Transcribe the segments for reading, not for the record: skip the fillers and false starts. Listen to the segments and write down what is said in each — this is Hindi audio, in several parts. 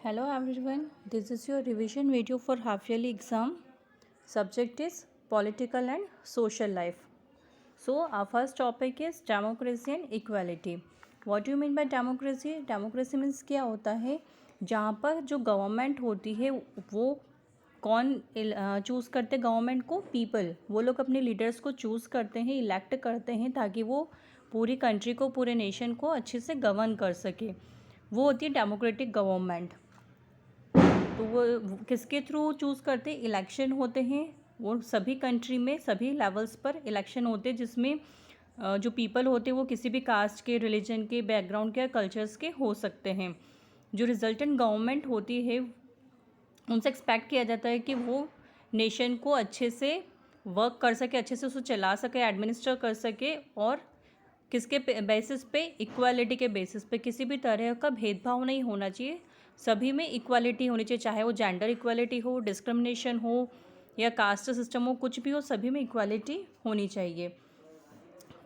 Hello everyone, this is your revision video for half yearly exam. Subject is political and social life. So our first topic is democracy and equality. What do you mean by democracy? Democracy means क्या होता है, जहाँ पर जो गवर्नमेंट होती है वो कौन चूज़ करते गवर्नमेंट को? पीपल। वो लोग अपने लीडर्स को चूज़ करते हैं, इलेक्ट करते हैं ताकि वो पूरी कंट्री को, पूरे नेशन को अच्छे से गवर्न कर सके। वो होती है डेमोक्रेटिक गवर्नमेंट। तो वो किसके थ्रू चूज़ करते? इलेक्शन होते हैं। वो सभी कंट्री में सभी लेवल्स पर इलेक्शन होते हैं जिसमें जो पीपल होते हैं वो किसी भी कास्ट के, रिलीजन के, बैकग्राउंड के, कल्चर्स के हो सकते हैं। जो रिजल्टेंट गवर्नमेंट होती है उनसे एक्सपेक्ट किया जाता है कि वो नेशन को अच्छे से वर्क कर सके, अच्छे से उसको चला सके, एडमिनिस्टर कर सके, और किसके बेसिस पे? इक्वालिटी के बेसिस पे। किसी भी तरह का भेदभाव नहीं होना चाहिए, सभी में इक्वालिटी होनी चाहिए, चाहे वो जेंडर इक्वालिटी हो, डिस्क्रिमिनेशन हो या कास्ट सिस्टम हो, कुछ भी हो, सभी में इक्वालिटी होनी चाहिए।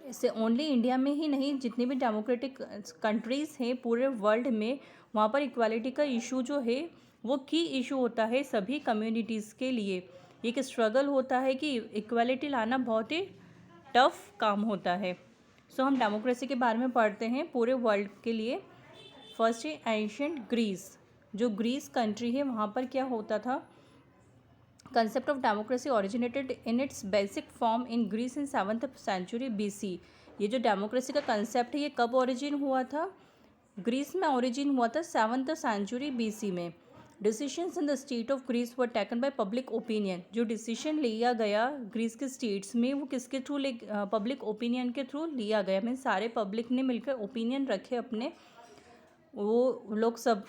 इससे ओनली इंडिया में ही नहीं, जितनी भी डेमोक्रेटिक कंट्रीज़ हैं पूरे वर्ल्ड में, वहाँ पर इक्वालिटी का इशू जो है वो की इशू होता है सभी कम्युनिटीज़ के लिए। एक स्ट्रगल होता है कि इक्वालिटी लाना बहुत ही टफ काम होता है। सो हम डेमोक्रेसी के बारे में पढ़ते हैं पूरे वर्ल्ड के लिए। फर्स्ट है एंशिएंट ग्रीस। जो ग्रीस कंट्री है वहाँ पर क्या होता था? Concept of democracy originated in its basic form in Greece in 7th century BC। ये जो डेमोक्रेसी का कंसेप्ट है ये कब ओरिजिन हुआ था? ग्रीस में ओरिजिन हुआ था 7th सेंचुरी BC में। Decisions in the state of Greece were taken by public opinion. जो डिसीजन लिया गया ग्रीस के स्टेट्स में वो किसके थ्रू पब्लिक ओपिनियन के थ्रू लिया गया। मीन्स सारे पब्लिक ने मिलकर ओपिनियन रखे अपने, वो लोग सब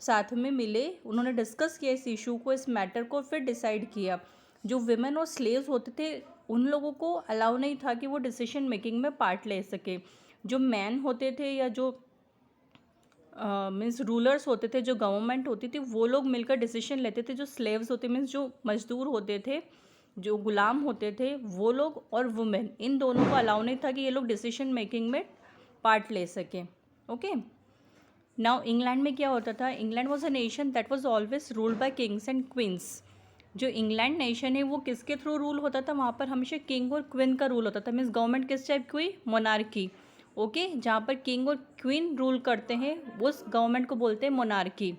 साथ में मिले, उन्होंने डिस्कस किया इस इशू को, इस मैटर को, फिर डिसाइड किया। जो विमेन और स्लेव्स होते थे उन लोगों को अलाउ नहीं था कि वो डिसीजन मेकिंग में पार्ट ले सके। जो मैन होते थे या जो मीन्स रूलर्स होते थे, जो गवर्नमेंट होती थी, वो लोग मिलकर डिसीजन लेते थे। जो स्लेव्स होते मीन्स जो मजदूर होते थे, जो गुलाम होते थे, वो लोग और वुमेन, इन दोनों को अलाउ नहीं था कि ये लोग डिसीजन मेकिंग में पार्ट ले सकें। ओके। नाउ इंग्लैंड में क्या होता था? England was a nation that was always ruled by Kings and queen's. जो इंग्लैंड नेशन है वो किसके थ्रू रूल होता था? वहाँ पर हमेशा किंग और क्वीन का रूल होता था। मीन्स गवर्नमेंट किस टाइप की हुई? मोनार्की। ओके। जहाँ पर किंग और क्वीन रूल करते हैं उस गवर्नमेंट को बोलते हैं monarchy.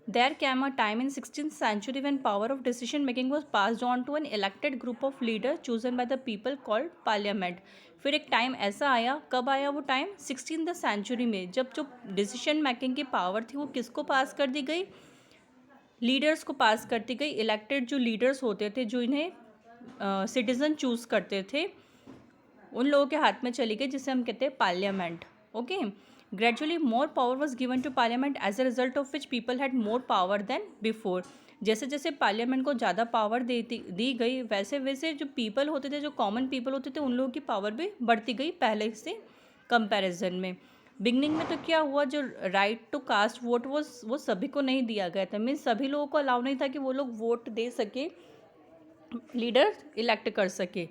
There came a time in 16th century when power of decision making was passed on to an elected group of leaders chosen by the people called parliament। फिर एक टाइम ऐसा आया, कब आया वो टाइम? 16th सेंचुरी में, जब जो डिसीजन मेकिंग की पावर थी वो किसको पास कर दी गई? लीडर्स को पास करती गई। इलेक्टेड जो लीडर्स होते थे, जो इन्हें सिटीजन चूज़ करते थे, उन लोगों के हाथ में चली गई, जिसे हम कहते हैं parliament. Okay. Gradually more power was given to parliament as a result of which people had more power than before. जैसे जैसे पार्लियामेंट को ज़्यादा पावर दी गई, वैसे वैसे जो पीपल होते थे, जो कॉमन पीपल होते थे, उन लोगों की पावर भी बढ़ती गई पहले से कंपैरिजन में। बिगनिंग में तो क्या हुआ, जो राइट टू कास्ट वोट वो सभी को नहीं दिया गया था। मीन्स सभी लोगों को अलाउ नहीं था कि वो लोग वोट दे सके, लीडर इलेक्ट कर सके।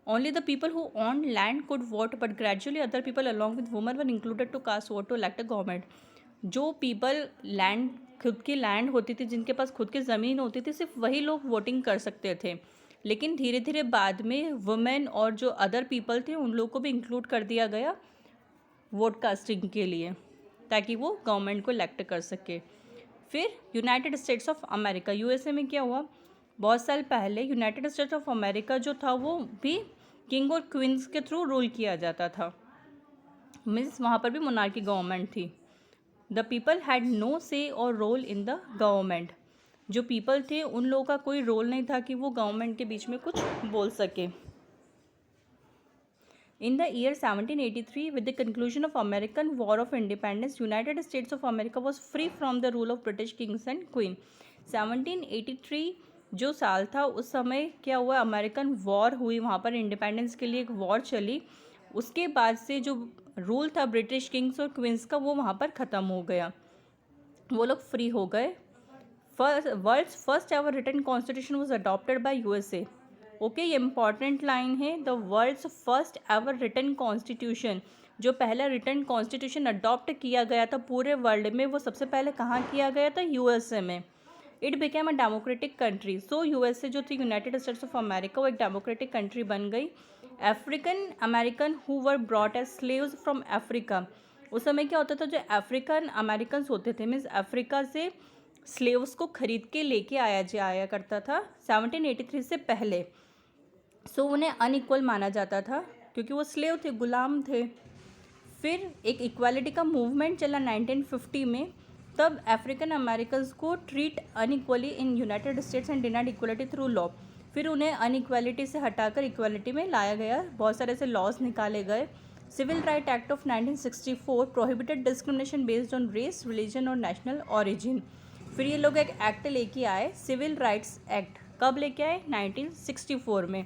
Only the people who owned land could vote, but gradually other people along with women were included to cast vote to elect a government। जो पीपल लैंड, खुद की लैंड होती थी, जिनके पास खुद की ज़मीन होती थी, सिर्फ वही लोग वोटिंग कर सकते थे। लेकिन धीरे धीरे बाद में वुमेन और जो अदर पीपल थे उन लोगों को भी इंक्लूड कर दिया गया वोट कास्टिंग के लिए, ताकि वो गवर्नमेंट को इलेक्ट कर सके। फिर United states of America, USA में क्या हुआ? बहुत साल पहले यूनाइटेड स्टेट्स ऑफ अमेरिका जो था वो भी किंग और क्वींस के थ्रू रूल किया जाता था। मीन्स वहाँ पर भी मोनार्की गवर्नमेंट थी। द पीपल हैड नो से और रोल इन द गवर्नमेंट। जो पीपल थे उन लोगों का कोई रोल नहीं था कि वो गवर्नमेंट के बीच में कुछ बोल सके। In the year 1783, with the conclusion of American War of Independence, United States of America was free from the rule of British kings and queen। 1783 जो साल था, उस समय क्या हुआ? अमेरिकन वॉर हुई, वहाँ पर इंडिपेंडेंस के लिए एक वॉर चली। उसके बाद से जो रूल था ब्रिटिश किंग्स और क्वींस का, वो वहाँ पर ख़त्म हो गया, वो लोग फ्री हो गए। World's first ever written constitution was adopted by USA। Okay, ये इंपॉर्टेंट लाइन है। The world's first ever written constitution, जो पहला रिटन कॉन्स्टिट्यूशन अडॉप्ट किया गया था पूरे वर्ल्ड में, वो सबसे पहले कहाँ किया गया था? यूएसए में। It became a democratic country. So USA जो थी, यूनाइटेड स्टेट्स ऑफ अमेरिका, वो एक डेमोक्रेटिक कंट्री बन गई। African American who were brought as slaves from Africa, उस समय क्या होता था, जो अफ्रीकन अमेरिकन होते थे, मीन्स अफ्रीका से स्लेव्स को खरीद के लेके आया करता था 1783 से पहले। सो उन्हें अनइक्वल माना जाता था क्योंकि वो स्लेव थे, गुलाम थे। फिर एक इक्वालिटी का मूवमेंट चला 1950 में, तब अफ्रीकन अमेरिकन्स को treat unequally in United states and denied equality through law. फिर उन्हें अनइक्वालिटी से हटाकर इक्वालिटी में लाया गया, बहुत सारे ऐसे लॉज निकाले गए। Civil right act of 1964 prohibited discrimination based on race, religion और नेशनल ऑरिजिन। फिर ये लोग एक एक्ट लेके आए, सिविल राइट्स एक्ट। कब लेके आए? 1964 में।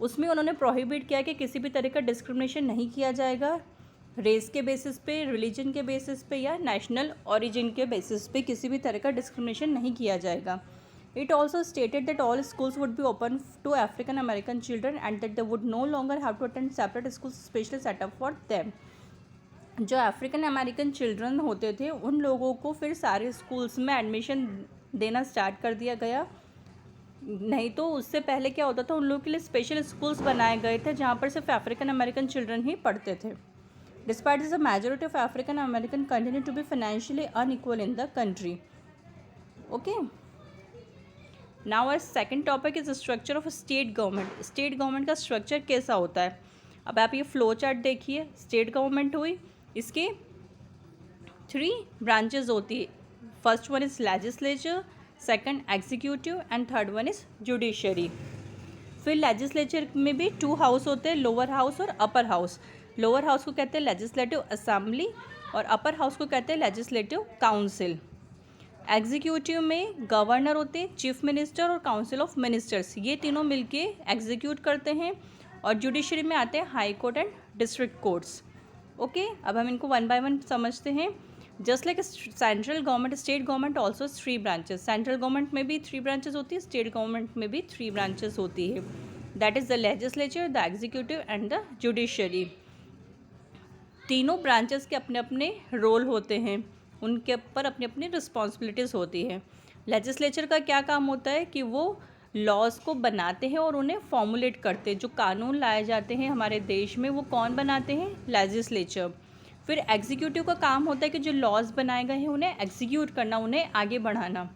उसमें उन्होंने प्रोहिबिट किया कि किसी भी तरह का डिस्क्रिमिनेशन नहीं किया जाएगा, रेस के बेसिस पे, रिलीजन के बेसिस पे या नेशनल ऑरिजिन के बेसिस पे किसी भी तरह का डिस्क्रिमिनेशन नहीं किया जाएगा। It also stated that all schools would be open to African American children and that they would no longer have to attend separate schools specially set up for them. जो अफ्रीकन अमेरिकन चिल्ड्रन होते थे उन लोगों को फिर सारे स्कूल्स में एडमिशन देना स्टार्ट कर दिया गया। नहीं तो उससे पहले क्या होता था, उन लोगों के लिए स्पेशल स्कूल्स बनाए गए थे जहाँ पर सिर्फ अफ्रीकन अमेरिकन चिल्ड्रन ही पढ़ते थे। Despite this, the majority of African American continue to be financially unequal in the country. Okay. Now our second topic is the structure of a state government. State government का स्ट्रक्चर कैसा होता है? अब आप ये फ्लो चार्ट देखिए। स्टेट गवर्नमेंट हुई, इसके 3 ब्रांचेस होती है। First one is legislature, second executive and third one is judiciary. फिर लेजिस्लेचर में भी 2 हाउस होते हैं, लोअर हाउस और अपर हाउस। लोअर हाउस को कहते हैं लेजिस्लेटिव असेंबली और अपर हाउस को कहते हैं लेजिस्लेटिव काउंसिल। एग्जीक्यूटिव में गवर्नर होते हैं, चीफ मिनिस्टर और काउंसिल ऑफ मिनिस्टर्स, ये तीनों मिलके एग्जीक्यूट करते हैं। और जुडिशरी में आते हैं high court and district courts. Okay, अब हम इनको 1 बाय 1 समझते हैं। Just like central government, state government also 3 branches. Central government में भी 3 ब्रांचेस होती है, स्टेट गवर्नमेंट में भी 3 ब्रांचेस होती है। That is the legislature, the executive and the judiciary. तीनों ब्रांचेस के अपने अपने रोल होते हैं, उनके ऊपर अपनी अपनी रिस्पॉन्सिबिलिटीज़ होती है। लेजिस्लेचर का क्या काम होता है कि वो लॉज को बनाते हैं और उन्हें फॉर्मुलेट करते हैं। जो कानून लाए जाते हैं हमारे देश में वो कौन बनाते हैं? लेजिस्लेचर। फिर एग्जीक्यूटिव का काम होता है कि जो लॉज बनाए गए हैं उन्हें एग्जीक्यूट करना, उन्हें आगे बढ़ाना।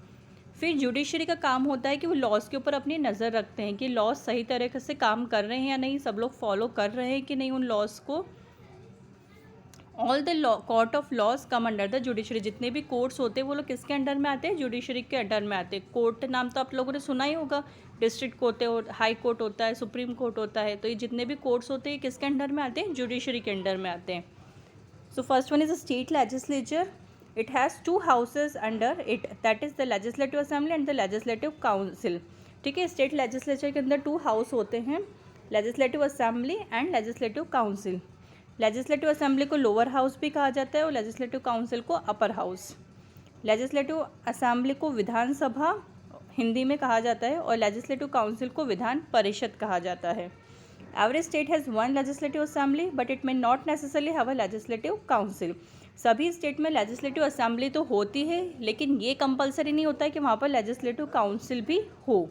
फिर जुडिशरी का काम होता है कि वो लॉज के ऊपर अपनी नज़र रखते हैं कि लॉज सही तरीके से काम कर रहे हैं या नहीं, सब लोग फॉलो कर रहे हैं कि नहीं उन लॉज को। All the court of laws come under the judiciary. जितने भी कोर्ट्स होते हैं वो लोग किसके अंडर में आते हैं? जुडिशरी के अंडर में आते हैं। कोर्ट नाम तो आप लोगों ने सुना ही होगा, डिस्ट्रिक्ट कोर्ट और हाई कोर्ट होता है, सुप्रीम कोर्ट होता है। तो ये जितने भी कोर्ट्स होते हैं किसके अंडर में आते हैं? जुडिशरी के अंडर में आते हैं। So first one is the state legislature. It has 2 houses under it, that is the legislative assembly and the legislative council. ठीक है, स्टेट लेजिस्लेचर के अंदर 2 हाउस होते हैं, legislative assembly and legislative council. Legislative assembly को लोअर हाउस भी कहा जाता है और लेजिस्लेटिव काउंसिल को अपर हाउस। लेजिस्लेटिव असेंबली को विधानसभा हिंदी में कहा जाता है और लेजिस्लेटिव काउंसिल को विधान परिषद कहा जाता है। Every state has 1 legislative assembly but it may not necessarily have a legislative council. सभी स्टेट में लेजिस्लेटिव असेंबली तो होती है, लेकिन ये कंपलसरी नहीं होता है कि वहाँ पर लेजिस्लेटिव काउंसिल भी हो।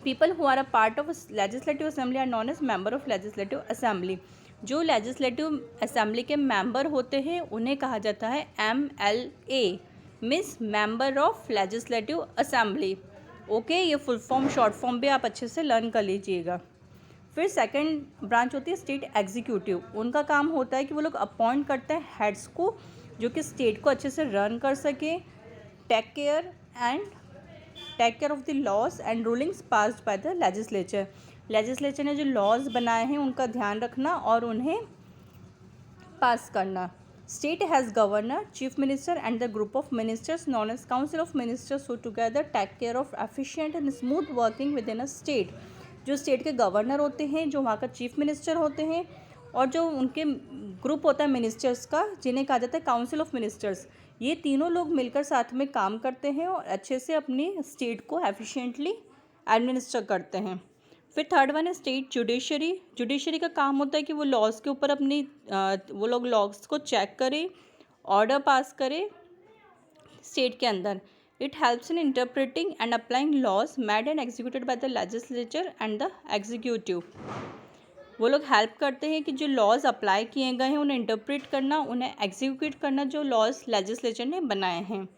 People who are a part of legislative assembly are known as member of legislative assembly. जो लेजिस्लेटिव असेंबली के मेंबर होते हैं उन्हें कहा जाता है MLA, means member of legislative assembly. Okay, ये फुल फॉर्म शॉर्ट फॉर्म भी आप अच्छे से लर्न कर लीजिएगा। फिर सेकंड ब्रांच होती है स्टेट एग्जीक्यूटिव। उनका काम होता है कि वो लोग अपॉइंट करते हैं हेड्स को जो कि स्टेट को अच्छे से रन कर सके, take care of the laws and rulings passed by the legislature. Legislature ने जो लॉज बनाए हैं उनका ध्यान रखना और उन्हें पास करना। State has governor, chief minister and the group of ministers known as council of ministers who together take care of efficient and smooth working within a state. जो स्टेट के गवर्नर होते हैं, जो वहाँ का चीफ मिनिस्टर होते हैं और जो उनके ग्रुप होता है मिनिस्टर्स का, जिन्हें कहा जाता है काउंसिल ऑफ मिनिस्टर्स, ये तीनों लोग मिलकर साथ में काम करते हैं और अच्छे से अपनी स्टेट को एफिशिएंटली एडमिनिस्टर करते हैं। फिर थर्ड वन है स्टेट जुडिशरी। जुडिशरी का काम होता है कि वो लॉज के ऊपर अपनी वो लोग लॉज को चेक करे, ऑर्डर पास करे स्टेट के अंदर। It helps in interpreting and applying laws made and executed by the legislature and the executive. वो लोग हेल्प करते हैं कि जो लॉज अप्लाई किए गए हैं उन्हें इंटरप्रेट करना, उन्हें एग्जीक्यूट करना जो लॉज लेजिस्लेचर ने बनाए हैं।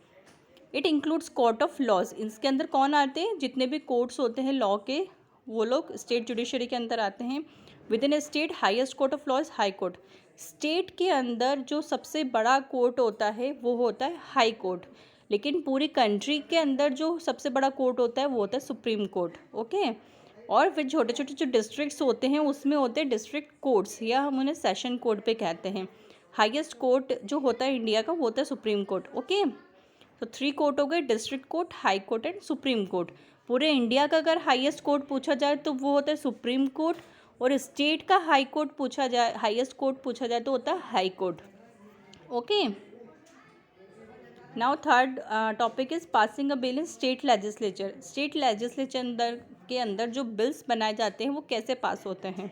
It includes court of laws. इसके अंदर कौन आते हैं? जितने भी कोर्ट्स होते हैं लॉ के, वो लोग स्टेट जुडिशरी के अंदर आते हैं। With in A state highest court of law is high court. State के अंदर जो सबसे बड़ा कोर्ट होता है वो होता है हाई कोर्ट, लेकिन पूरी कंट्री के अंदर जो सबसे बड़ा कोर्ट होता है वो होता है सुप्रीम कोर्ट। ओके। और फिर छोटे छोटे जो डिस्ट्रिक्ट्स होते हैं उसमें होते हैं डिस्ट्रिक्ट कोर्ट्स, या हम उन्हें सेशन कोर्ट पे कहते हैं। हाईएस्ट कोर्ट जो होता है इंडिया का वो होता है सुप्रीम कोर्ट। ओके। तो 3 कोर्ट हो गए, district court, high court and supreme court. पूरे इंडिया का अगर हाईएस्ट कोर्ट पूछा जाए तो वो होता है सुप्रीम कोर्ट, और स्टेट का हाई कोर्ट पूछा जाए, हाईएस्ट कोर्ट पूछा जाए तो होता है high court. Okay. Now third topic is passing a bill in state legislature. State legislature के अंदर जो बिल्स बनाए जाते हैं वो कैसे पास होते हैं?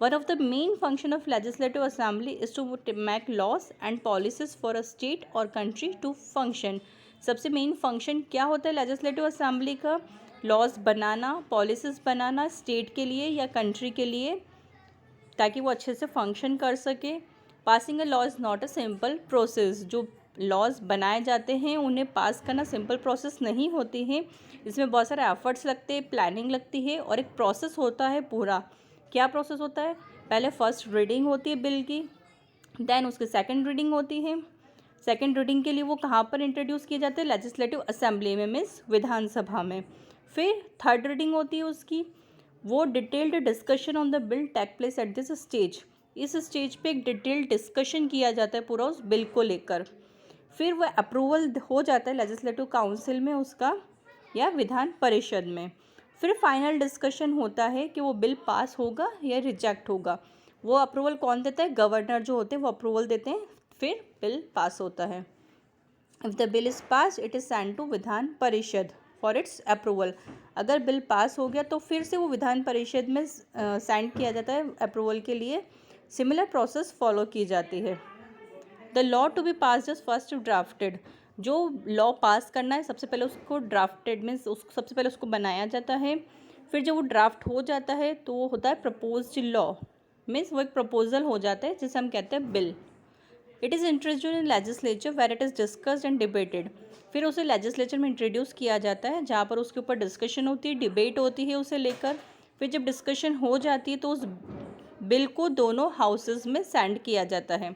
One of the main function of legislative assembly is to make laws and policies for a state और कंट्री टू फंक्शन। सबसे मेन फंक्शन क्या होता है लेजिस्लेटिव असेंबली का? लॉज बनाना, पॉलिसीज बनाना स्टेट के लिए या कंट्री के लिए, ताकि वो अच्छे से फंक्शन कर सके। Passing a law is not a simple process. जो लॉज बनाए जाते हैं उन्हें पास करना सिंपल प्रोसेस नहीं होती है। इसमें बहुत सारे एफर्ट्स लगते हैं, प्लानिंग लगती है, और एक प्रोसेस होता है पूरा। क्या प्रोसेस होता है? पहले फर्स्ट रीडिंग होती है बिल की, देन उसकी सेकंड रीडिंग होती है। सेकंड रीडिंग के लिए वो कहाँ पर इंट्रोड्यूस किए जाते हैं? लेजिस्लेटिव असेंबली में, मीन्स विधानसभा में। फिर थर्ड रीडिंग होती है उसकी, वो detailed discussion on the bill take place at this stage. इस स्टेज पे एक डिटेल्ड डिस्कशन किया जाता है पूरा उस बिल को लेकर। फिर वह अप्रूवल हो जाता है लेजिस्लेटिव काउंसिल में उसका, या विधान परिषद में। फिर फाइनल डिस्कशन होता है कि वो बिल पास होगा या रिजेक्ट होगा। वो अप्रूवल कौन देता है? गवर्नर जो होते हैं वो अप्रूवल देते हैं, फिर बिल पास होता है। If the bill is pass it is send to Vidhan Parishad for its approval. अगर बिल पास हो गया तो फिर से वो विधान परिषद में सेंड किया जाता है अप्रूवल के लिए। सिमिलर प्रोसेस फॉलो की जाती है। The law to be pass is first drafted. जो लॉ पास करना है सबसे पहले उसको ड्राफ्टेड मीन्स उसको सबसे पहले उसको बनाया जाता है। फिर जब वो ड्राफ्ट हो जाता है तो वो होता है प्रपोज्ड लॉ, मीन्स वो एक प्रपोजल हो जाता है जिसे हम कहते हैं bill. It is introduced in legislature where it is discussed and debated. फिर उसे लेजिस्लेचर में इंट्रोड्यूस किया जाता है जहाँ पर उसके ऊपर डिस्कशन होती है, डिबेट होती है उसे लेकर। फिर जब डिस्कशन हो जाती है तो उस बिल को दोनों हाउसेस में सेंड किया जाता है।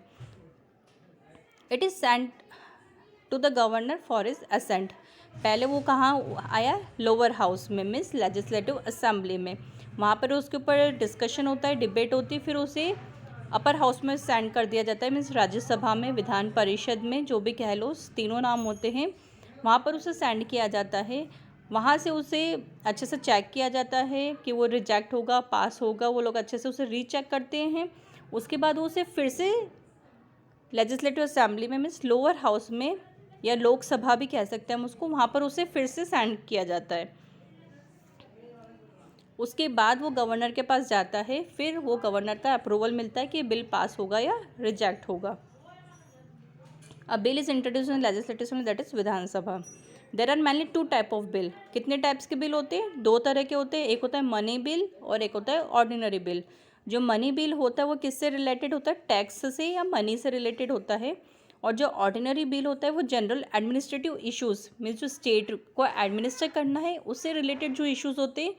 It is send to the governor for his assent. पहले वो कहाँ आया? लोअर हाउस में, मीन्स लेजिस्लेटिव असेंबली में। वहाँ पर उसके ऊपर डिस्कशन होता है, डिबेट होती है, फिर उसे अपर हाउस में सेंड कर दिया जाता है, मीन्स राज्यसभा में, विधान परिषद में, जो भी कह लो, तीनों नाम होते हैं। वहाँ पर उसे सेंड किया जाता है। वहाँ से उसे अच्छे से चेक किया जाता है कि वो रिजेक्ट होगा, पास होगा। वो लोग अच्छे से उसे रीचेक करते हैं। उसके बाद वो उसे फिर से लेजिस्लेटिव असेंबली में, मीन्स लोअर हाउस में, या लोकसभा भी कह सकते हैं हम उसको, वहाँ पर उसे फिर से सेंड किया जाता है। उसके बाद वो गवर्नर के पास जाता है, फिर वो गवर्नर का अप्रूवल मिलता है कि बिल पास होगा या रिजेक्ट होगा। A bill is introduce in legislative assembly that is Vidhan Sabha. There are mainly 2 type of bill. कितने टाइप्स के बिल होते हैं? 2 तरह के होते हैं। एक होता है मनी बिल और एक होता है ऑर्डिनरी बिल। जो मनी बिल होता है वो किससे रिलेटेड होता है? टैक्स से या मनी से रिलेटेड होता है। और जो ऑर्डिनरी बिल होता है वो जनरल एडमिनिस्ट्रेटिव इश्यूज़, मीन्स जो स्टेट को एडमिनिस्टर करना है उससे रिलेटेड जो इश्यूज़ होते हैं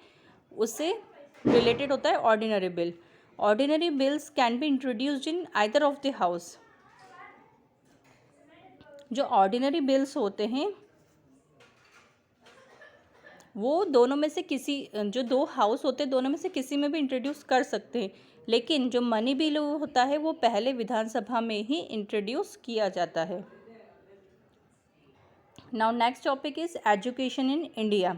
उससे रिलेटेड होता है ordinary bill. Ordinary bills can be introduced in either of the house. जो ऑर्डिनरी बिल्स होते हैं वो दोनों में से किसी, जो 2 हाउस होते हैं दोनों में से किसी में भी इंट्रोड्यूस कर सकते हैं, लेकिन जो मनी बिल होता है वो पहले विधानसभा में ही इंट्रोड्यूस किया जाता है। Now next topic is education in India.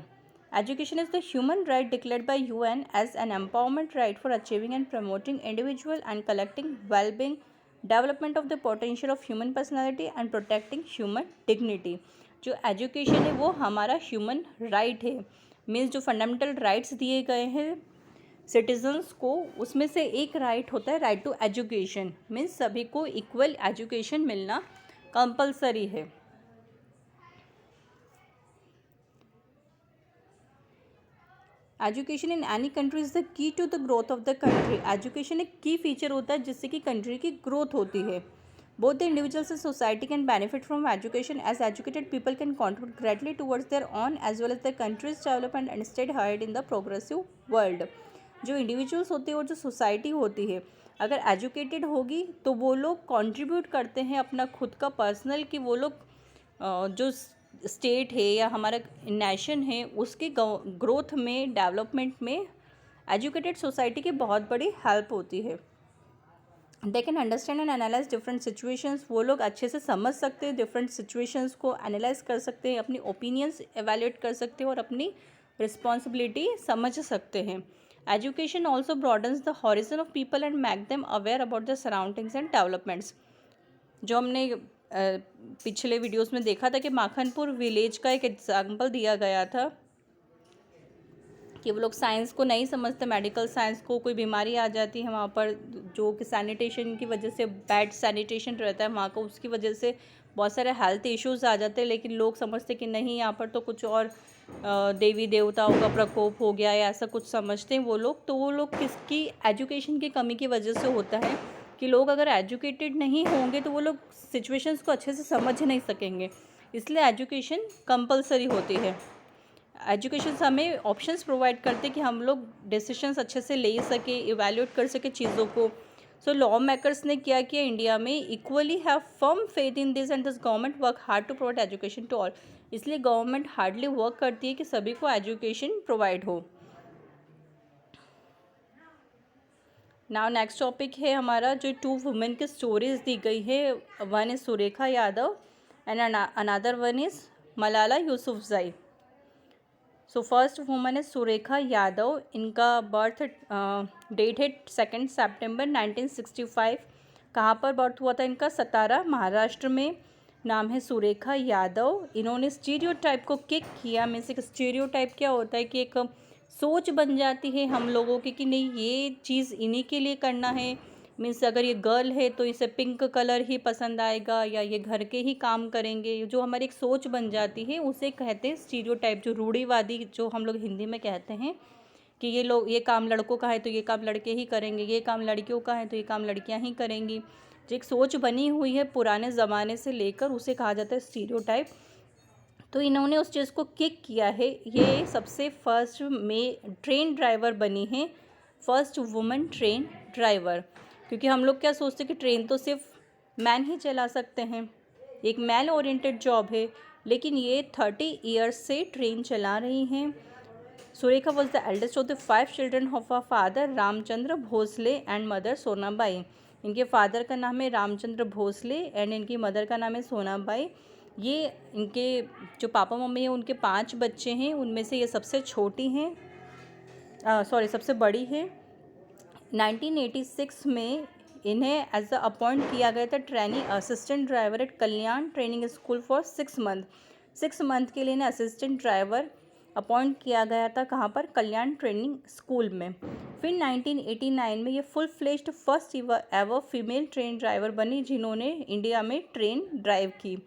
Education is the human right declared by UN as an empowerment right for achieving and promoting individual and collective well-being, development of the potential of human personality and protecting human dignity. जो एजुकेशन है वो हमारा ह्यूमन राइट है, मीन्स जो फंडामेंटल राइट्स दिए गए हैं सिटीजन्स को, उसमें से एक राइट होता है राइट टू एजुकेशन, मीन्स सभी को इक्वल एजुकेशन मिलना कंपलसरी है। Education in any country is the key to the growth of the country. Education एक की फीचर होता है जिससे कि कंट्री की ग्रोथ होती है। Both the individuals and society can benefit from education as educated people can contribute greatly towards their own as well as the countries development and stay ahead in the progressive world. जो इंडिविजुअल्स होते हैं और जो सोसाइटी होती है, अगर एजुकेटेड होगी तो वो लोग कंट्रीब्यूट करते हैं अपना खुद का पर्सनल, कि वो लोग जो स्टेट है या हमारा नेशन है उसके ग्रोथ में, डेवलपमेंट में एजुकेटेड सोसाइटी की बहुत बड़ी हेल्प होती है। They can understand and analyse different situations. वो लोग अच्छे से समझ सकते हैं, डिफरेंट सिचुएशंस को एनालाइज कर सकते हैं, अपनी ओपिनियंस एवेल्यूएट कर सकते हैं और अपनी रिस्पॉन्सिबिलिटी समझ सकते हैं। Education also broadens the horizon of people and make them aware about the surroundings and developments. जो हमने पिछले वीडियोस में देखा था कि माखनपुर विलेज का एक एग्जाम्पल दिया गया था कि वो लोग साइंस को नहीं समझते, मेडिकल साइंस को, कोई बीमारी आ जाती है वहाँ पर, जो कि सैनिटेशन की वजह से, बैड सैनिटेशन रहता है वहाँ का, उसकी वजह से बहुत सारे हेल्थ इश्यूज़ आ जाते हैं। लेकिन लोग समझते कि नहीं, यहाँ पर तो कुछ और देवी देवताओं का प्रकोप हो गया या ऐसा कुछ समझते हैं वो लोग। तो वो लोग किसकी एजुकेशन की कमी की वजह से होता है कि लोग अगर एजुकेटेड नहीं होंगे तो वो लोग सिचुएशंस को अच्छे से समझ नहीं सकेंगे। इसलिए एजुकेशन कंपलसरी होती है। एजुकेशन हमें ऑप्शंस प्रोवाइड करते कि हम लोग डिसीशंस अच्छे से ले सके, इवैल्यूएट कर सके चीज़ों को। सो लॉ मेकर्स ने क्या किया इंडिया में, equally have firm faith in this and this government work hard to provide education to all. इसलिए गवर्नमेंट हार्डली वर्क करती है कि सभी को एजुकेशन प्रोवाइड हो। नाउ नेक्स्ट टॉपिक है हमारा, जो 2 वुमेन की स्टोरीज दी गई है। One is Surekha Yadav and another one is Malala Yousafzai. So first woman है सुरेखा यादव। इनका बर्थ डेट है 2 सितंबर 1965। कहाँ पर बर्थ हुआ था इनका? सतारा, महाराष्ट्र में। नाम है सुरेखा यादव। इन्होंने स्टीरियोटाइप को किक किया। मीन्स एक स्टीरियोटाइप क्या होता है कि एक सोच बन जाती है हम लोगों की कि नहीं, ये चीज़ इन्हीं के लिए करना है। मीन्स अगर ये गर्ल है तो इसे पिंक कलर ही पसंद आएगा या ये घर के ही काम करेंगे। जो हमारी एक सोच बन जाती है उसे कहते हैं स्टीरियोटाइप, जो रूढ़िवादी, जो हम लोग हिंदी में कहते हैं कि ये लोग, ये काम लड़कों का है तो ये काम लड़के ही करेंगे, ये काम लड़कियों का है तो ये काम लड़कियां ही करेंगी। जो एक सोच बनी हुई है पुराने ज़माने से लेकर, उसे कहा जाता है स्टीरियोटाइप। तो इन्होंने उस चीज़ को किक किया है। ये सबसे फर्स्ट में ट्रेन ड्राइवर बनी है, फर्स्ट वुमेन ट्रेन ड्राइवर। क्योंकि हम लोग क्या सोचते हैं कि ट्रेन तो सिर्फ मैन ही चला सकते हैं, एक मैन ओरिएंटेड जॉब है, लेकिन ये 30 ईयर्स से ट्रेन चला रही हैं। Surekha was the eldest of the 5 children of a father Ramchandra Bhosale and mother Sonabai. इनके फादर का नाम है रामचंद्र भोसले एंड इनकी मदर का नाम है सोनाबाई। ये इनके जो पापा मम्मी हैं उनके 5 बच्चे हैं, उनमें से ये सबसे छोटी हैं, सबसे बड़ी है। 1986 में इन्हें एज अ अपॉइंट किया गया था training assistant driver at Kalyan training school for 6 month. 6 month के लिए इन्हें असिस्टेंट ड्राइवर अपॉइंट किया गया था। कहाँ पर? कल्याण ट्रेनिंग स्कूल में। फिर 1989 में ये full fledged first ever female train driver बनी जिन्होंने इंडिया में ट्रेन ड्राइव की।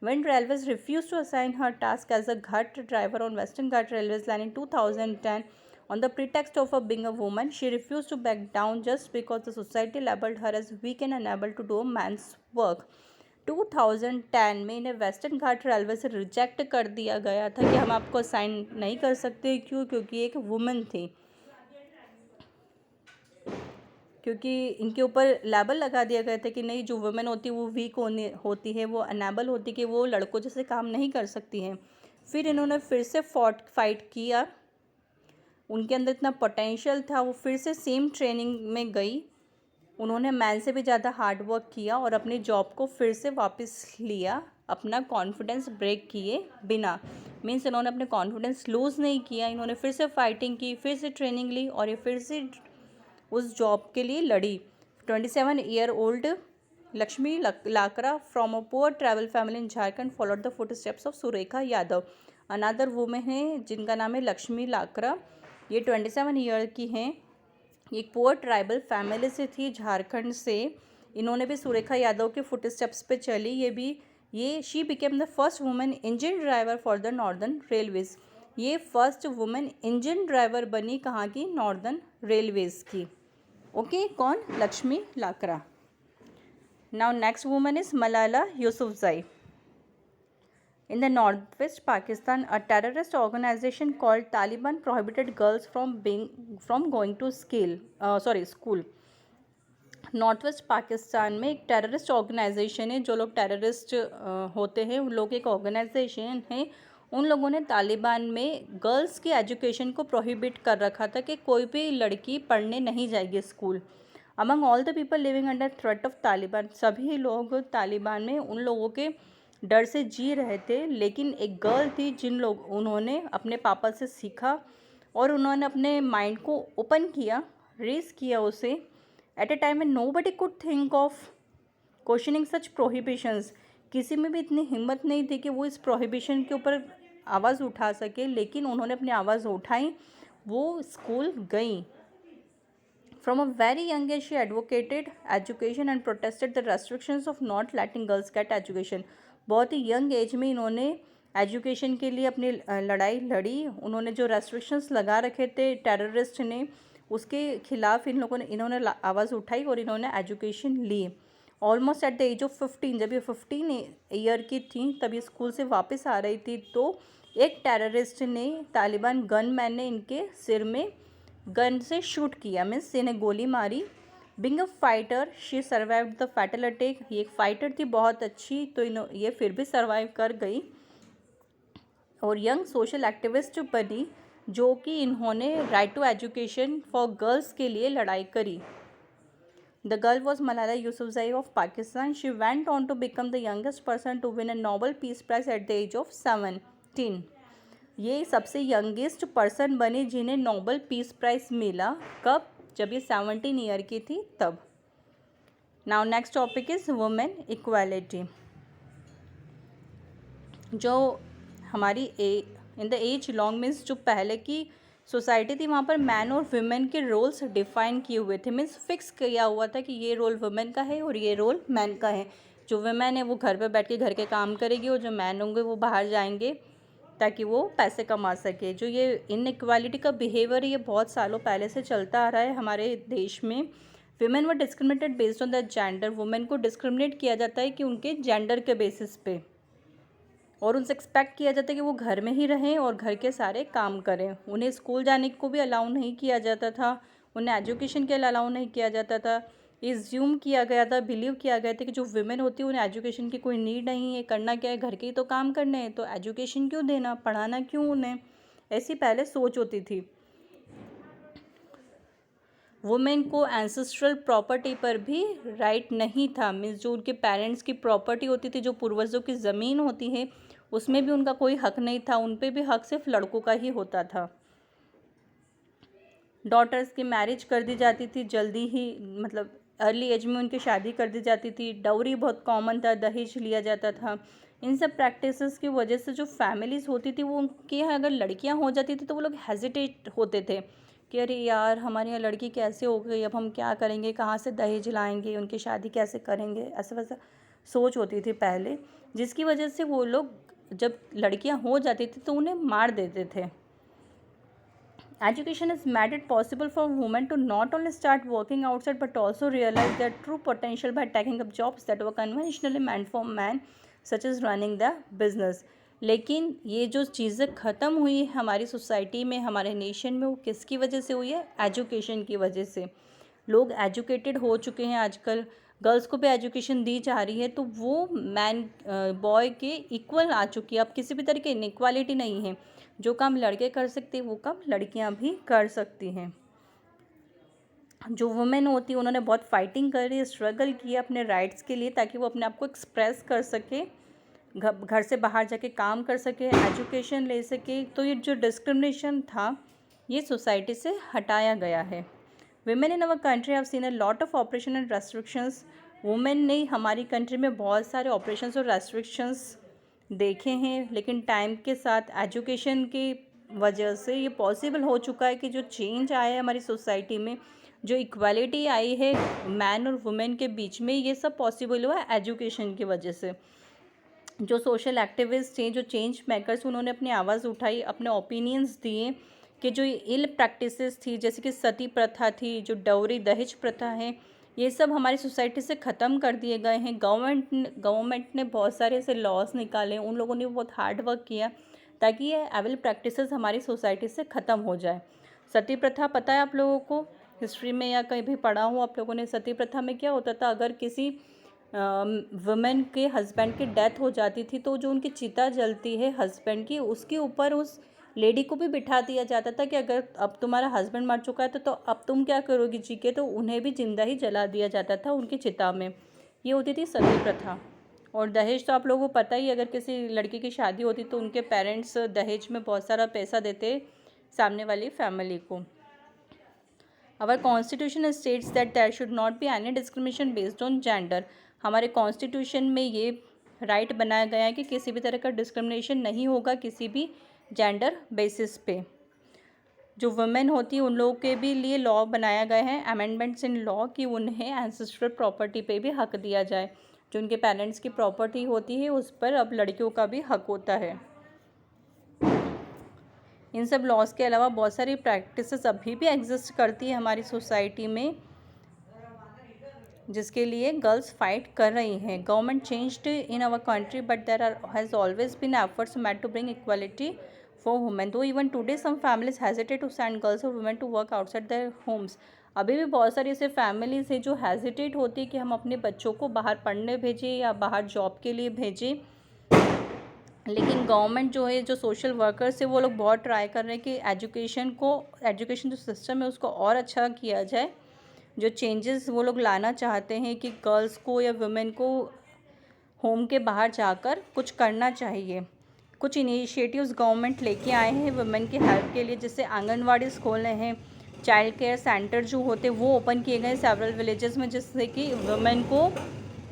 When Railways refused to assign her task as a Ghat driver on Western Ghat Railways line in 2010 on the pretext of her being a woman, she refused to back down just because the society labelled her as weak and unable to do a man's work. 2010 में इन्हें वेस्टर्न घाट रेलवे से रिजेक्ट कर दिया गया था कि हम आपको असाइन नहीं कर सकते। क्यों? क्योंकि एक वुमेन थी, क्योंकि इनके ऊपर लेबल लगा दिया गया था कि नहीं, जो वुमेन होती है वो वीक होती है, वो अनेबल होती है कि वो लड़कों जैसे काम नहीं कर सकती हैं। फिर इन्होंने फिर से फाइट किया, उनके अंदर इतना पोटेंशियल था, वो फिर से सेम ट्रेनिंग में गई। उन्होंने मैन से भी ज़्यादा हार्ड वर्क किया और अपनी जॉब को फिर से वापस लिया, अपना कॉन्फिडेंस ब्रेक किए बिना। मीन्स इन्होंने अपने कॉन्फिडेंस लूज़ नहीं किया, इन्होंने फिर से फाइटिंग की, फिर से ट्रेनिंग ली और ये फिर से उस जॉब के लिए लड़ी। 27 year old Lakshmi Lakra from a poor travel family in Jharkhand followed the foot steps of Surekha Yadav. Another women है जिनका नाम है लक्ष्मी लाकरा। ये 27 ईयर की हैं एक पुअर ट्राइबल फैमिली से थी, झारखंड से। इन्होंने भी सुरेखा यादव के फुट स्टेप्स पे चली। ये she became the first women engine driver for the northern railways. ये फर्स्ट वुमेन इंजन ड्राइवर बनी कहाँ की? नॉर्दर्न रेलवेज की। ओके, कौन? लक्ष्मी लाकरा। Now next woman is Malala Yousafzai. In the northwest Pakistan, a terrorist organization called Taliban prohibited girls from going to school. North west Pakistan में एक टेररिस्ट ऑर्गेनाइजेशन है। जो लोग टेररिस्ट होते हैं उन लोग एक ऑर्गेनाइजेशन है। उन लोगों ने तालिबान में गर्ल्स की एजुकेशन को प्रोहिबिट कर रखा था कि कोई भी लड़की पढ़ने नहीं जाएगी school. Among all the people living under threat of Taliban, सभी लोग तालिबान में उन लोगों के डर से जी रहे थे। लेकिन एक गर्ल थी उन्होंने अपने पापा से सीखा और उन्होंने अपने माइंड को ओपन किया, रेस किया उसे। At a time when nobody could think of questioning such prohibitions, किसी में भी इतनी हिम्मत नहीं थी कि वो इस प्रोहिबिशन के ऊपर आवाज़ उठा सके, लेकिन उन्होंने अपनी आवाज़ उठाई, वो स्कूल गई। From a very young age, she advocated education and protested the restrictions of not letting girls get education. बहुत ही यंग एज में इन्होंने एजुकेशन के लिए अपनी लड़ाई लड़ी। उन्होंने जो रेस्ट्रिक्शंस लगा रखे थे टेररिस्ट ने, उसके खिलाफ इन्होंने आवाज़ उठाई और इन्होंने एजुकेशन ली। Almost at the age of 15, जब ये 15 ईयर की थी तब ये स्कूल से वापस आ रही थी, तो एक टेररिस्ट ने, तालिबान गनमैन ने इनके सिर में गन से शूट किया, मीन्स इन्हें गोली मारी। Being a fighter she survived the fatal attack. ये एक फाइटर थी बहुत अच्छी, तो ये फिर भी सर्वाइव कर गई और यंग सोशल एक्टिविस्ट बनी, जो कि इन्होंने right to education for girls के लिए लड़ाई करी। The girl was Malala Yousafzai of Pakistan. She went on to become the youngest person to win a Nobel peace prize at the age of 17। ये सबसे यंगेस्ट पर्सन बने जिन्हें नोबेल पीस प्राइज मिला। कब? जब ये 17 ईयर की थी तब। Now next topic is women equality. जो हमारी in the age long means जो पहले की सोसाइटी थी वहाँ पर मैन और वुमेन के रोल्स डिफाइन किए हुए थे, मीन्स फिक्स किया हुआ था कि ये रोल वुमेन का है और ये रोल मैन का है। जो वुमेन है वो घर पे बैठ के घर के काम करेगी और जो मैन होंगे वो बाहर जाएंगे ताकि वो पैसे कमा सके। जो ये इनइक्वालिटी का बिहेवियर ये बहुत सालों पहले से चलता आ रहा है हमारे देश में। Women were discriminated based on the gender. Women को डिस्क्रिमिनेट किया जाता है कि उनके जेंडर के बेसिस पे, और उनसे एक्सपेक्ट किया जाता है कि वो घर में ही रहें और घर के सारे काम करें। उन्हें स्कूल जाने को भी अलाउ नहीं किया जाता था, उन्हें एजुकेशन के लिए अलाउ नहीं किया जाता था। इज्यूम किया गया था, बिलीव किया गया था कि जो वुमेन होती है उन्हें एजुकेशन की कोई नीड नहीं है, करना क्या है, घर के ही तो काम करने हैं, तो एजुकेशन क्यों देना, पढ़ाना क्यों उन्हें, ऐसी पहले सोच होती थी। वुमेन को एंसेस्ट्रल प्रॉपर्टी पर भी राइट नहीं था, मीन्स जो उनके पेरेंट्स की प्रॉपर्टी होती थी, जो पूर्वजों की ज़मीन होती है, उसमें भी उनका कोई हक नहीं था, उन पे भी हक सिर्फ लड़कों का ही होता था। डॉटर्स की मैरिज कर दी जाती थी जल्दी ही, मतलब अर्ली एज में उनकी शादी कर दी जाती थी। डाउरी बहुत कॉमन था, दहेज लिया जाता था। इन सब प्रैक्टिसेस की वजह से जो फैमिलीज़ होती थी वो उनके यहाँ अगर लड़कियाँ हो जाती थी तो वो लोग हेजिटेट होते थे कि अरे यार हमारे यहाँ लड़की कैसे हो गई, अब हम क्या करेंगे, कहाँ से दहेज लाएंगे, उनकी शादी कैसे करेंगे, ऐसा वैसा सोच होती थी पहले, जिसकी वजह से वो लोग जब लड़कियाँ हो जाती थी तो उन्हें मार देते थे। Education has made it possible for women to not only start working outside but also realize their true potential by taking up jobs that were conventionally meant for men, such as running the business. लेकिन ये जो चीज़ें ख़त्म हुई है हमारी सोसाइटी में, हमारे नेशन में, वो किसकी वजह से हुई है? एजुकेशन की वजह से। लोग एजुकेटेड हो चुके हैं आजकल, गर्ल्स को भी एजुकेशन दी जा रही है, तो वो मैन बॉय के इक्वल आ चुकी है। अब किसी भी तरह की इनइक्वालिटी नहीं है, जो काम लड़के कर सकते हैं वो काम लड़कियां भी कर सकती हैं। जो वुमेन होती है उन्होंने बहुत फाइटिंग करी, स्ट्रगल किया अपने राइट्स के लिए, ताकि वो अपने आप को एक्सप्रेस कर सके, घर से बाहर जाके काम कर सके, एजुकेशन ले सके। तो ये जो डिस्क्रिमिनेशन था ये सोसाइटी से हटाया गया है। Women in our country have seen a lot of operation and restrictions. Women ने हमारी कंट्री में बहुत सारे ऑपरेशंस और रेस्ट्रिक्शंस देखे हैं, लेकिन टाइम के साथ एजुकेशन की वजह से ये पॉसिबल हो चुका है कि जो चेंज आया है हमारी सोसाइटी में, जो इक्वालिटी आई है मैन और वुमेन के बीच में, ये सब पॉसिबल हुआ है एजुकेशन की वजह से। जो सोशल एक्टिविस्ट थे, जो चेंज मेकर्स, उन्होंने अपनी आवाज़ उठाई, अपने ओपिनियंस दिए कि जो इल प्रैक्टिसेस थी, जैसे कि सती प्रथा थी, जो डौरी दहेज प्रथा है, ये सब हमारी सोसाइटी से ख़त्म कर दिए गए हैं। गवर्नमेंट ने बहुत सारे ऐसे लॉज निकाले, उन लोगों ने बहुत हार्ड वर्क किया ताकि ये एविल प्रैक्टिसेस हमारी सोसाइटी से ख़त्म हो जाए। सती प्रथा पता है आप लोगों को, हिस्ट्री में या कहीं भी पढ़ा हो आप लोगों ने? सती प्रथा में क्या होता था, अगर किसी वुमेन के हस्बैंड की डेथ हो जाती थी तो जो उनकी चिता जलती है हस्बैंड की, उसके ऊपर उस लेडी को भी बिठा दिया जाता था कि अगर अब तुम्हारा हस्बैंड मर चुका है तो अब तुम क्या करोगी जी के, तो उन्हें भी जिंदा ही जला दिया जाता था उनकी चिता में। ये होती थी सती प्रथा। और दहेज तो आप लोगों को पता ही, अगर किसी लड़की की शादी होती तो उनके पेरेंट्स दहेज में बहुत सारा पैसा देते सामने वाली फैमिली को। Our constitution states that there should not be any discrimination based on gender. हमारे कॉन्स्टिट्यूशन में ये राइट बनाया गया है कि किसी भी तरह का डिस्क्रिमिनेशन नहीं होगा किसी भी जेंडर बेसिस पे। जो वुमेन होती है उन लोगों के भी लिए लॉ बनाया गया है, अमेंडमेंट्स इन लॉ, कि उन्हें एंसेस्ट्रल प्रॉपर्टी पे भी हक दिया जाए। जो उनके पेरेंट्स की प्रॉपर्टी होती है उस पर अब लड़कियों का भी हक होता है। इन सब लॉज के अलावा बहुत सारी प्रैक्टिसेस अभी भी एग्जिस्ट करती है हमारी सोसाइटी में, जिसके लिए गर्ल्स फाइट कर रही हैं। Government changed in our country but there has always been efforts made to bring equality for women, though even today some families hesitate to send girls और women to work outside their homes. अभी भी बहुत सारी ऐसे फैमिलीज हैं जो हेजिटेट होती है कि हम अपने बच्चों को बाहर पढ़ने भेजें या बाहर जॉब के लिए भेजें, लेकिन गवर्नमेंट जो है, जो सोशल वर्कर्स है, वो लोग बहुत ट्राई कर रहे हैं कि एजुकेशन जो सिस्टम है उसको और अच्छा किया जाए। जो चेंजेस वो लोग लाना चाहते हैं कि गर्ल्स को या वुमेन को होम के बाहर जाकर कुछ करना चाहिए। कुछ इनिशिएटिव्स गवर्नमेंट लेके आए हैं वुमेन की हेल्प के लिए, जैसे आंगनवाड़ी खोले हैं, चाइल्ड केयर सेंटर जो होते हैं वो ओपन किए गए सेवरल विलेजेस में, जिससे कि वुमेन को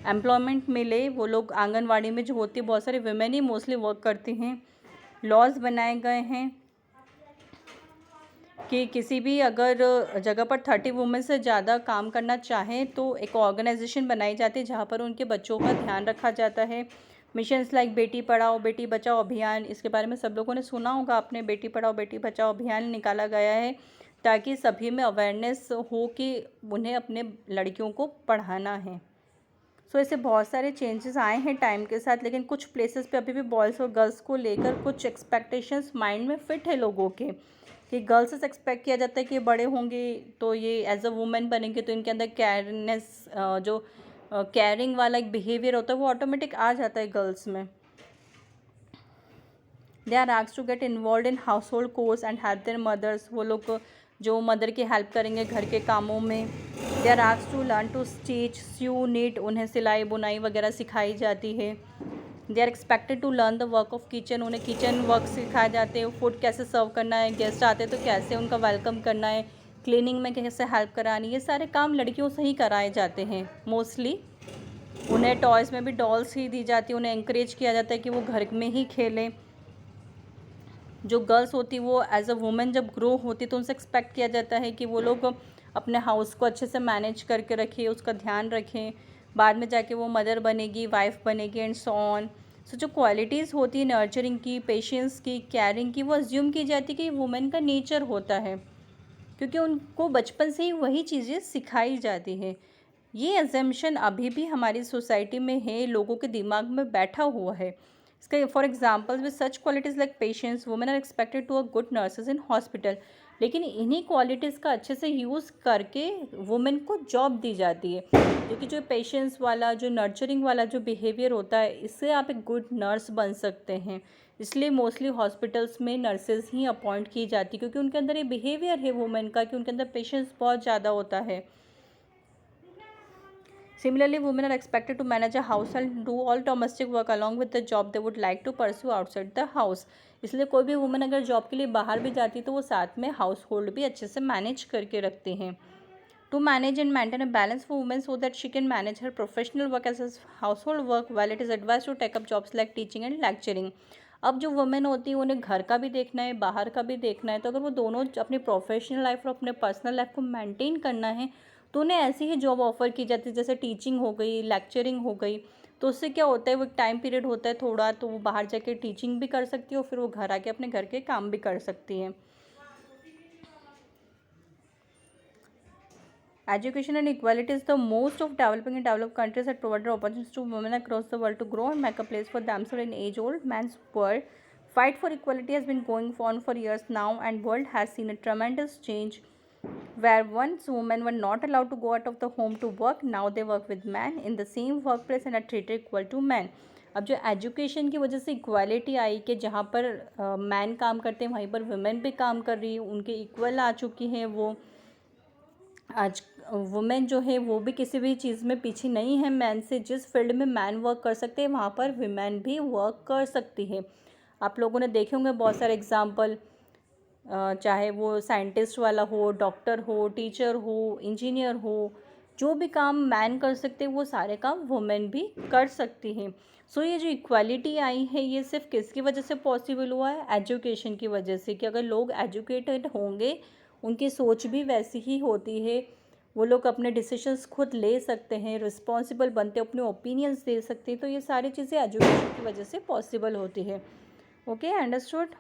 एम्प्लॉयमेंट मिले। वो लोग आंगनवाड़ी में जो होती है, बहुत सारे वुमेन ही मोस्टली वर्क करती हैं। लॉज बनाए गए हैं कि किसी भी अगर जगह पर 30 वुमेन से ज़्यादा काम करना चाहें तो एक ऑर्गेनाइजेशन बनाई जाती है जहाँ पर उनके बच्चों का ध्यान रखा जाता है। मिशंस लाइक बेटी पढ़ाओ बेटी बचाओ अभियान, इसके बारे में सब लोगों ने सुना होगा आपने। बेटी पढ़ाओ बेटी बचाओ अभियान निकाला गया है ताकि सभी में अवेयरनेस हो कि उन्हें अपने लड़कियों को पढ़ाना है। सो ऐसे बहुत सारे चेंजेस आए हैं टाइम के साथ, लेकिन कुछ प्लेसेस पे अभी भी बॉयज़ और गर्ल्स को लेकर कुछ एक्सपेक्टेशंस माइंड में फिट है लोगों के, कि गर्ल्स से एक्सपेक्ट किया जाता है कि बड़े होंगे तो ये एज अ वुमेन बनेंगे तो इनके अंदर केयरनेस, जो केयरिंग वाला एक बिहेवियर होता है वो ऑटोमेटिक आ जाता है गर्ल्स में। They are asked to get involve in household chores and help their mothers. वो लोग जो मदर की हेल्प करेंगे घर के कामों में। They are asked to learn to stitch sew knit, उन्हें सिलाई बुनाई वगैरह सिखाई जाती है। They are expected to learn the work of kitchen, उन्हें किचन वर्क सिखाए जाते हैं। फूड कैसे सर्व करना है, गेस्ट आते हैं तो कैसे उनका वेलकम करना है, क्लीनिंग में कैसे हेल्प करानी, ये सारे काम लड़कियों से ही कराए जाते हैं मोस्टली। उन्हें टॉयज़ में भी डॉल्स ही दी जाती है, उन्हें इंकरेज किया जाता है कि वो घर में ही खेलें। जो गर्ल्स होती वो एज अ वुमेन जब ग्रो होती तो उनसे एक्सपेक्ट किया जाता है कि वो लोग अपने हाउस को अच्छे से मैनेज करके रखें, उसका ध्यान रखें, बाद में जाके वो मदर बनेगी, वाइफ बनेगी एंड सो ऑन। सो जो क्वालिटीज़ होती है नर्चरिंग की, पेशेंस की, केयरिंग की, वो अज्यूम की जाती है कि वुमेन का नेचर होता है, क्योंकि उनको बचपन से ही वही चीज़ें सिखाई जाती हैं। ये अजम्पशन अभी भी हमारी सोसाइटी में है, लोगों के दिमाग में बैठा हुआ है। इसका for example with such qualities like patience women are expected to a good nurses in hospital, लेकिन इन्हीं क्वालिटीज़ का अच्छे से यूज़ करके वुमेन को जॉब दी जाती है, क्योंकि जो पेशेंस वाला, जो नर्चरिंग वाला जो बिहेवियर होता है, इससे आप एक गुड नर्स बन सकते हैं। इसलिए मोस्टली हॉस्पिटल्स में नर्सेज ही अपॉइंट की जाती, क्योंकि उनके अंदर ये बिहेवियर है वुमेन का कि उनके अंदर पेशेंस बहुत ज़्यादा होता है। Similarly, women are expected to manage a household and do all domestic work along with the job they would like to pursue outside the house. इसलिए कोई भी वुमेन अगर जॉब के लिए बाहर भी जाती है तो वो साथ में हाउस होल्ड भी अच्छे से मैनेज करके रखती हैं। To manage and maintain a balance for women so that she can manage her professional work as well as household work, while it is advised to take up jobs like teaching and lecturing. अब जो वुमेन होती है उन्हें घर का भी देखना है, बाहर का भी देखना है, तो अगर वो दोनों अपनी प्रोफेशनल लाइफ और अपने पर्सनल लाइफ को मेंटेन करना है तो उन्हें ऐसी ही जॉब ऑफर की जाती है, जैसे टीचिंग हो गई, लेक्चरिंग हो गई। तो उससे क्या होता है, वो एक टाइम पीरियड होता है थोड़ा, तो वो बाहर जाके टीचिंग भी कर सकती है और फिर वो घर आके अपने घर के काम भी कर सकती है। Education and equality is the most of developing and developed countries that provide opportunities to women across the world to grow and make a place for themselves in age-old man's world. Fight for equality has been going on for years now, and world has seen a tremendous change. Where once women were not allowed to go out of the home to work, now they work with men in the same workplace and are treated equal to men. अब जो एजुकेशन की वजह से इक्वालिटी आई कि जहाँ पर मैन काम करते हैं वहीं पर वुमेन भी काम कर रही है, उनके इक्वल आ चुकी हैं वो। आज वुमेन जो है वो भी किसी भी चीज़ में पीछे नहीं है मैन से। जिस फील्ड में मैन वर्क कर सकते हैं वहाँ पर वुमेन भी वर्क कर सकती है। आप लोगों ने देखे होंगे बहुत सारे एग्जाम्पल, चाहे वो साइंटिस्ट वाला हो, डॉक्टर हो, टीचर हो, इंजीनियर हो, जो भी काम मैन कर सकते हैं वो सारे काम वुमेन भी कर सकती हैं। सो ये जो इक्वालिटी आई है ये सिर्फ किसकी वजह से पॉसिबल हुआ है, एजुकेशन की वजह से। कि अगर लोग एजुकेटेड होंगे, उनकी सोच भी वैसी ही होती है, वो लोग अपने डिसीजंस खुद ले सकते हैं, रिस्पॉन्सिबल बनते, अपने ओपिनियंस दे सकते हैं, तो ये सारी चीज़ें एजुकेशन की वजह से पॉसिबल होती है। Okay, understood.